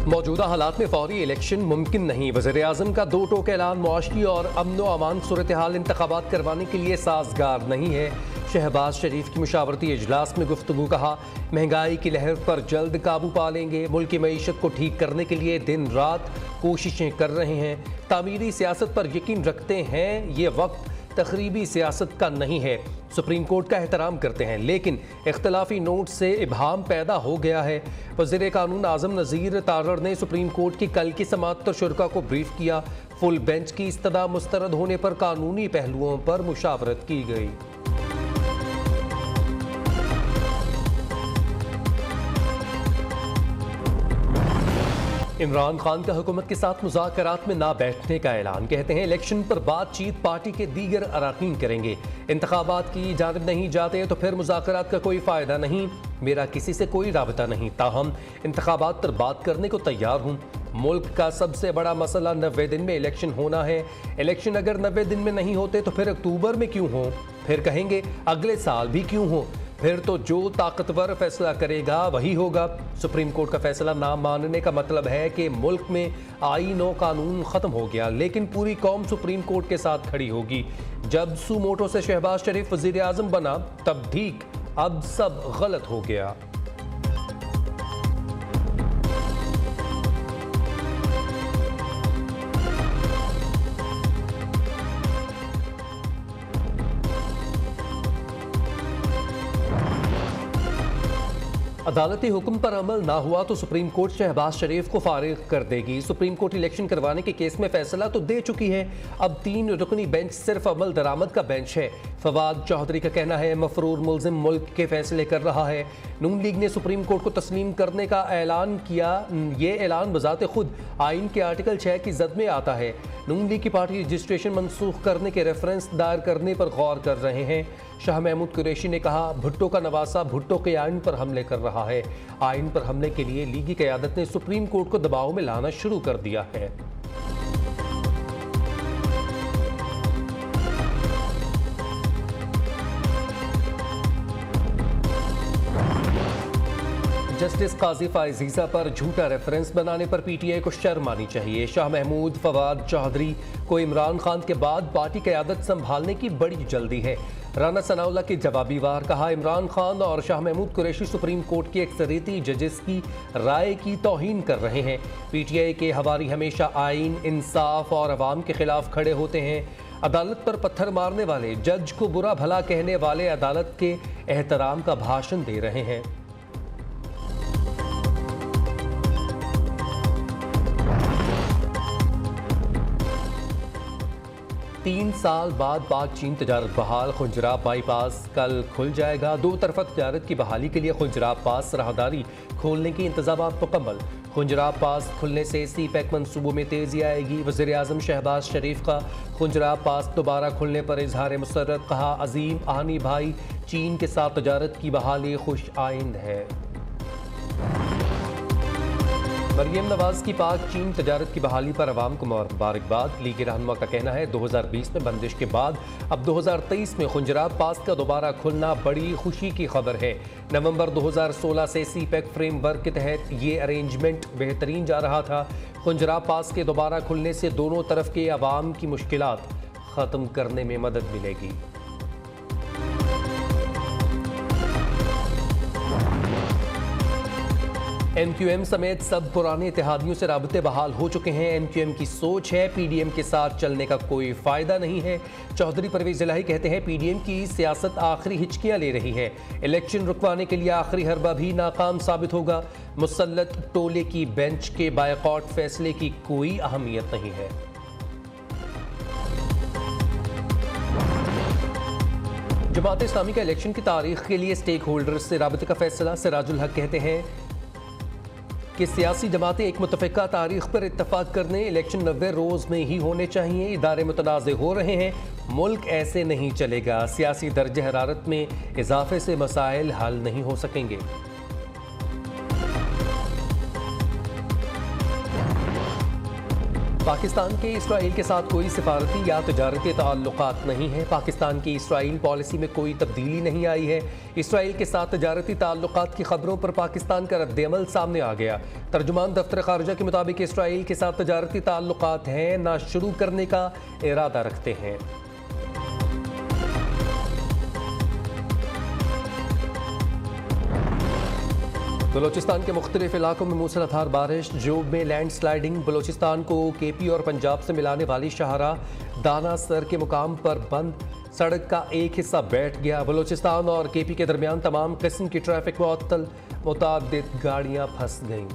मौजूदा हालात में फौरी इलेक्शन मुमकिन नहीं। वज़ीर-ए-आज़म का दो टोक ऐलान मुआशी और अमन व अमान सूरत हाल इंतखाबात करवाने के लिए साजगार नहीं है। शहबाज शरीफ की मुशावरती इजलास में गुफ्तगू, कहा महंगाई की लहर पर जल्द काबू पा लेंगे। मुल्क की मईशत को ठीक करने के लिए दिन रात कोशिशें कर रहे हैं। तामीरी सियासत पर यकीन रखते हैं। ये वक्त तखरीबी सियासत का नहीं है। सुप्रीम कोर्ट का एहतराम करते हैं, लेकिन इख्तलाफी नोट से इबहाम पैदा हो गया है। वज़ीर कानून आज़म नज़ीर तारड़ ने सुप्रीम कोर्ट की कल की समाअत पर शुरका को ब्रीफ किया। फुल बेंच की इस्तदा मुस्तरद होने पर कानूनी पहलुओं पर मुशावरत की गई। इमरान खान का हुकूमत के साथ मुज़ाकरात में ना बैठने का ऐलान। कहते हैं इलेक्शन पर बातचीत पार्टी के दीगर अराकीन करेंगे। इंतखाबात की जानिब नहीं जाते तो फिर मुज़ाकरात का कोई फ़ायदा नहीं। मेरा किसी से कोई राबता नहीं, ताहम इंतखाबात पर बात करने को तैयार हूँ। मुल्क का सबसे बड़ा मसला 90 दिन में इलेक्शन होना है। इलेक्शन अगर 90 दिन में नहीं होते तो फिर अक्टूबर में क्यों हो? फिर कहेंगे अगले साल भी क्यों हो? फिर तो जो ताकतवर फैसला करेगा वही होगा। सुप्रीम कोर्ट का फैसला ना मानने का मतलब है कि मुल्क में आईन और कानून ख़त्म हो गया, लेकिन पूरी कौम सुप्रीम कोर्ट के साथ खड़ी होगी। जब सुमोटो से शहबाज शरीफ वज़ीर आज़म बना तब ठीक, अब सब गलत हो गया। अदालती हुक्म पर अमल ना हुआ तो सुप्रीम कोर्ट शहबाज शरीफ को फारिग कर देगी। सुप्रीम कोर्ट इलेक्शन करवाने के केस में फैसला तो दे चुकी है। अब 3 रुकनी बेंच सिर्फ अमल दरामद का बेंच है। फवाद चौधरी का कहना है मफरूर मुल्जिम मुल्क के फैसले कर रहा है। नून लीग ने सुप्रीम कोर्ट को तस्लीम करने का ऐलान किया। ये ऐलान बजाते खुद आइन के आर्टिकल 6 की जद में आता है। नून लीग की पार्टी रजिस्ट्रेशन मनसूख करने के रेफरेंस दायर करने पर गौर कर रहे हैं। शाह महमूद कुरैशी ने कहा भुट्टो का नवासा भुट्टो के आइन पर हमले कर रहा है। आइन पर हमले के लिए लीगी क़यादत ने सुप्रीम कोर्ट को दबाव में लाना शुरू कर दिया है। जस्टिस काजी फायजीज़ा पर झूठा रेफरेंस बनाने पर पीटीआई को शर्म आनी चाहिए। शाह महमूद फवाद चौधरी को इमरान खान के बाद पार्टी क़यादत संभालने की बड़ी जल्दी है। राना सनाउल्लाह की जवाबी वार, कहा इमरान खान और शाह महमूद कुरैशी सुप्रीम कोर्ट के अक्सरियती जजेस की राय की तौहीन कर रहे हैं। पीटीआई के हवारी हमेशा आइन, इंसाफ और अवाम के खिलाफ खड़े होते हैं। अदालत पर पत्थर मारने वाले, जज को बुरा भला कहने वाले अदालत के एहतराम का भाषण दे रहे हैं। 3 साल बाद पाक चीन तजारत बहाल। खुंजराब बाईपास कल खुल जाएगा। 2 तरफा तजारत की बहाली के लिए खुंजराब पास राहदारी खोलने की इंतजामात मुकम्मल। खुंजराब पास खुलने से सी पैक मनसूबों में तेजी आएगी। वज़ीर आज़म शहबाज शरीफ का खुंजराब पास दोबारा खुलने पर इजहार मुसर्रत, कहा अजीम आहनी भाई चीन के साथ तजारत की बहाली खुश आइंद है। मरियम नवाज की पाक चीन तजारत की बहाली पर अवाम को मुबारकबाद। लीग रहनुमा का कहना है 2020 में बंदिश के बाद अब 2023 में खुंजराब पास का दोबारा खुलना बड़ी खुशी की खबर है। नवंबर 2016 से सी पैक फ्रेमवर्क के तहत ये अरेंजमेंट बेहतरीन जा रहा था। खुंजराब पास के दोबारा खुलने से दोनों तरफ के अवाम की मुश्किलात ख़त्म करने में मदद मिलेगी। MQM समेत सब पुराने इत्तेहादियों से राबते बहाल हो चुके हैं। MQM की सोच है PDM के साथ चलने का कोई फ़ायदा नहीं है। चौधरी परवेज़ इलाही कहते हैं PDM की सियासत आखिरी हिचकियाँ ले रही है। इलेक्शन रुकवाने के लिए आखिरी हरबा भी नाकाम साबित होगा। मुसल्लत टोले की बेंच के बायकॉट फैसले की कोई अहमियत नहीं है। जमात इस्लामी का इलेक्शन की तारीख के लिए स्टेक होल्डर्स से राबते का फैसला। सिराजुल हक कहते हैं कि सियासी जमातें एक मुतफ़िका तारीख पर इत्तफाक करने, इलेक्शन 90 रोज़ में ही होने चाहिए। इदारे मुतनाज़े हो रहे हैं, मुल्क ऐसे नहीं चलेगा। सियासी दर्जे हरारत में इजाफे से मसाइल हल नहीं हो सकेंगे। पाकिस्तान के इसराइल के साथ कोई सिफारती या तजारती ताल्लुकात नहीं है। पाकिस्तान की इसराइल पॉलिसी में कोई तब्दीली नहीं आई है। इसराइल के साथ तजारती ताल्लुकात की खबरों पर पाकिस्तान का रद्द-ए-अमल सामने आ गया। तर्जुमान दफ्तर खारजा के मुताबिक इसराइल के साथ तजारती ताल्लुकात हैं, ना शुरू करने का इरादा रखते हैं। बलोचिस्तान के मुख्तलिफ इलाकों में मूसलाधार बारिश, जोब में लैंड स्लाइडिंग। बलोचिस्तान को केपी और पंजाब से मिलाने वाली शाहराह दाना सर के मुकाम पर बंद, सड़क का एक हिस्सा बैठ गया। बलोचिस्तान और केपी के दरमियान तमाम किस्म की ट्रैफिक मुअत्तल, मुताद्दिद गाड़ियां फंस गईं।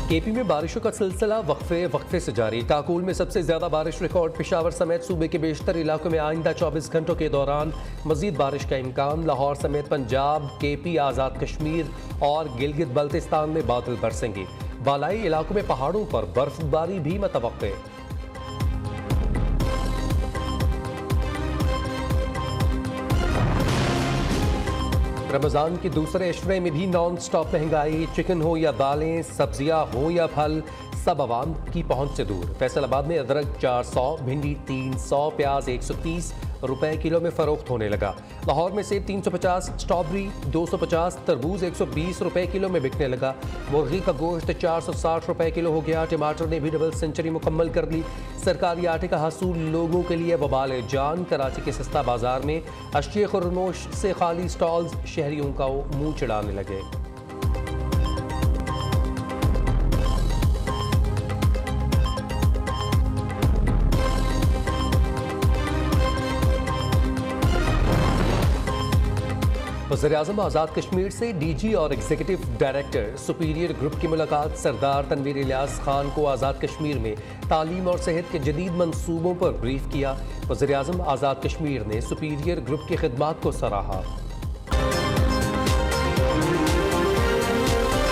केपी में बारिशों का सिलसिला वक्फे से जारी। काकूल में सबसे ज्यादा बारिश रिकॉर्ड। पेशावर समेत सूबे के बेशतर इलाकों में आइंदा 24 घंटों के दौरान मजीद बारिश का इम्कान। लाहौर समेत पंजाब, केपी, आज़ाद कश्मीर और गिलगित बल्तिस्तान में बादल बरसेंगे। बालाई इलाकों में पहाड़ों पर बर्फबारी भी मतवक्के। रमज़ान के दूसरे अशरे में भी नॉन स्टॉप महंगाई। चिकन हो या दालें, सब्जियां हो या फल, सब आवाम की पहुंच से दूर। फैसलाबाद में अदरक 400, भिंडी 300, प्याज 130 रुपए किलो में फरोख्त होने लगा। लाहौर में सेब 350, स्ट्रॉबेरी 250, तरबूज 120 रुपए किलो में बिकने लगा। मुर्गी का गोश्त 460 रुपए किलो हो गया। टमाटर ने भी डबल सेंचुरी मुकम्मल कर ली। सरकारी आटे का हसूल लोगों के लिए वबाल जान। कराची के सस्ता बाजार में अशिया खुरनोश से खाली स्टॉल्स शहरियों का मुंह चिढ़ाने लगे। वज़ीर-ए-आज़म आज़ाद कश्मीर से डीजी और एग्जीक्यूटिव डायरेक्टर सुपीरियर ग्रुप की मुलाकात। सरदार तनवीर इलियास खान को आज़ाद कश्मीर में तालीम और सेहत के जदीद मंसूबों पर ब्रीफ किया। वज़ीर-ए-आज़म आज़ाद कश्मीर ने सुपीरियर ग्रुप की खिदमात को सराहा।